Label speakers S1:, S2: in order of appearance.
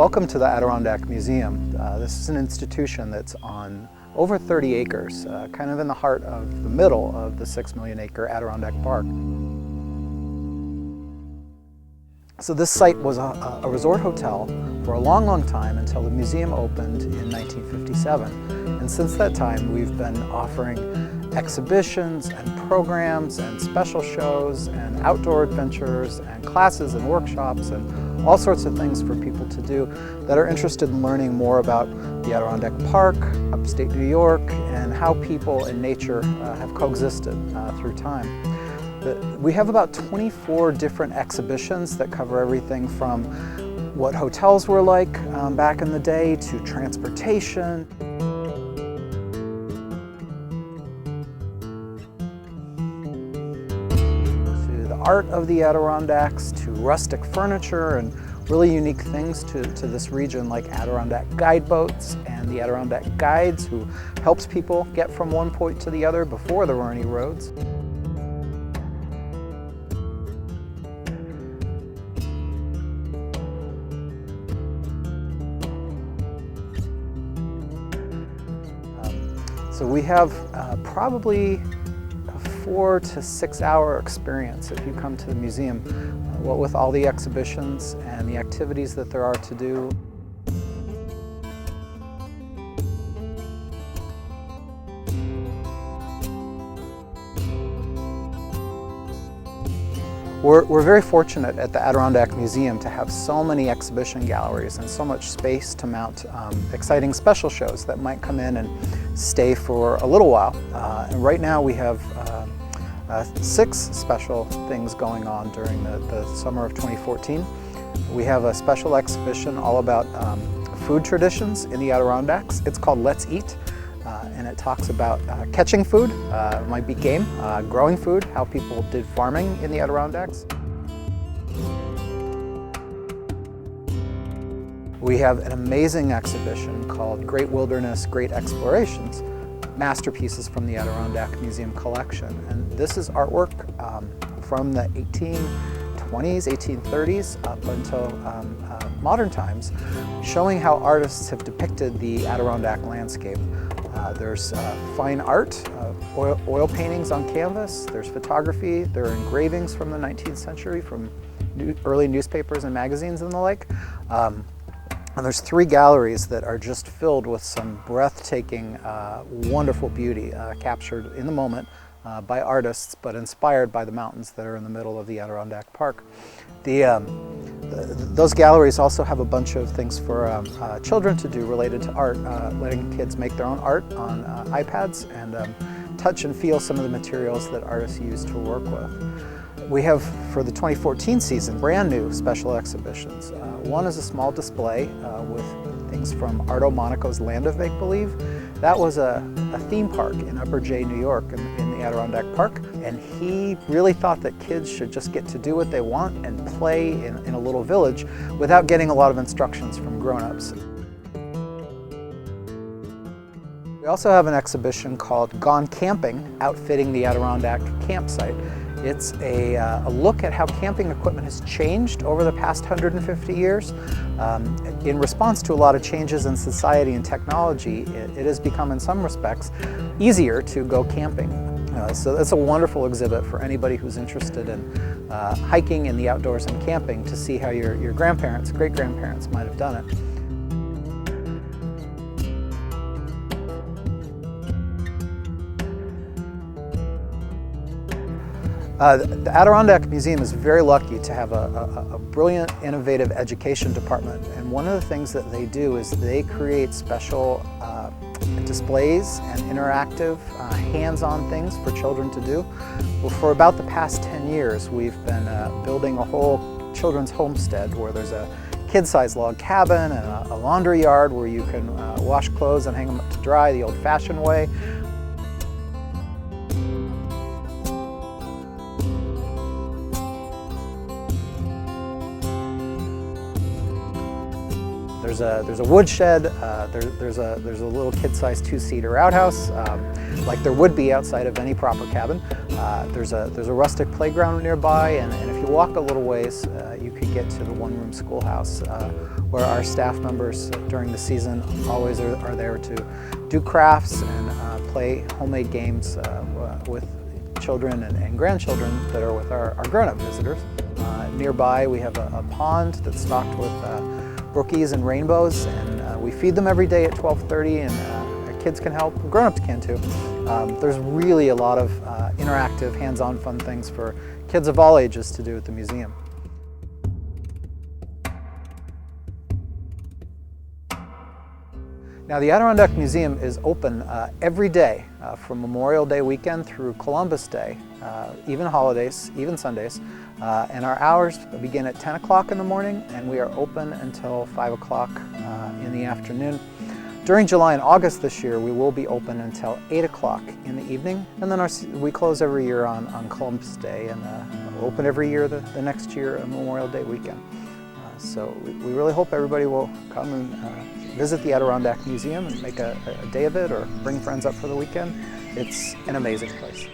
S1: Welcome to the Adirondack Museum. This is an institution that's on over 30 acres, kind of in the heart of the middle of the 6 million acre Adirondack Park. So this site was a resort hotel for a long, long time until the museum opened in 1957. And since that time, we've been offering exhibitions and programs and special shows and outdoor adventures and classes and workshops and all sorts of things for people to do that are interested in learning more about the Adirondack Park, upstate New York, and how people and nature have coexisted through time. We have about 24 different exhibitions that cover everything from what hotels were like back in the day to transportation. To the art of the Adirondacks, to rustic furniture and really unique things to this region like Adirondack guide boats and the Adirondack guides who helps people get from one point to the other before there were any roads. So we have probably a 4 to 6 hour experience if you come to the museum, what with all the exhibitions and the activities that there are to do. We're very fortunate at the Adirondack Museum to have so many exhibition galleries and so much space to mount exciting special shows that might come in and stay for a little while. And right now we have 6 special things going on during the summer of 2014. We have a special exhibition all about food traditions in the Adirondacks. It's called Let's Eat. And it talks about catching food, it might be game, growing food, how people did farming in the Adirondacks. We have an amazing exhibition called Great Wilderness, Great Explorations, masterpieces from the Adirondack Museum collection. And this is artwork from the 1820s, 1830s up until modern times, showing how artists have depicted the Adirondack landscape. There's fine art, oil paintings on canvas, there's photography, there are engravings from the 19th century from early newspapers and magazines and the like. And there's 3 galleries that are just filled with some breathtaking, wonderful beauty captured in the moment by artists, but inspired by the mountains that are in the middle of the Adirondack Park. Those galleries also have a bunch of things for children to do related to art, letting kids make their own art on iPads and touch and feel some of the materials that artists use to work with. We have, for the 2014 season, brand new special exhibitions. One is a small display with things from Arto Monaco's Land of Make-Believe. That was a theme park in Upper J, New York, in the Adirondack Park, and he really thought that kids should just get to do what they want and play in a little village without getting a lot of instructions from grown-ups. We also have an exhibition called Gone Camping, Outfitting the Adirondack Campsite. It's a look at how camping equipment has changed over the past 150 years. In response to a lot of changes in society and technology, it has become, in some respects, easier to go camping. So it's a wonderful exhibit for anybody who's interested in hiking in the outdoors and camping to see how your grandparents, great-grandparents might have done it. The Adirondack Museum is very lucky to have a brilliant, innovative education department, and one of the things that they do is they create special displays and interactive, hands-on things for children to do. Well, for about the past 10 years, we've been building a whole children's homestead where there's a kid-sized log cabin and a laundry yard where you can wash clothes and hang them up to dry the old-fashioned way. There's a woodshed, there's a little kid-sized 2-seater outhouse, like there would be outside of any proper cabin. There's a rustic playground nearby, and if you walk a little ways, you can could get to the one-room schoolhouse where our staff members during the season always are there to do crafts and play homemade games with children and grandchildren that are with our grown-up visitors. Nearby we have a pond that's stocked with brookies and rainbows, and we feed them every day at 12:30, and kids can help, grown-ups can too. There's really a lot of interactive, hands-on fun things for kids of all ages to do at the museum. Now, the Adirondack Museum is open every day from Memorial Day weekend through Columbus Day, even holidays, even Sundays. And our hours begin at 10 o'clock in the morning, and we are open until 5 o'clock in the afternoon. During July and August this year, we will be open until 8 o'clock in the evening. And then we close every year on Columbus Day, and open every year the next year on Memorial Day weekend. So we really hope everybody will come and visit the Adirondack Museum and make a day of it, or bring friends up for the weekend. It's an amazing place.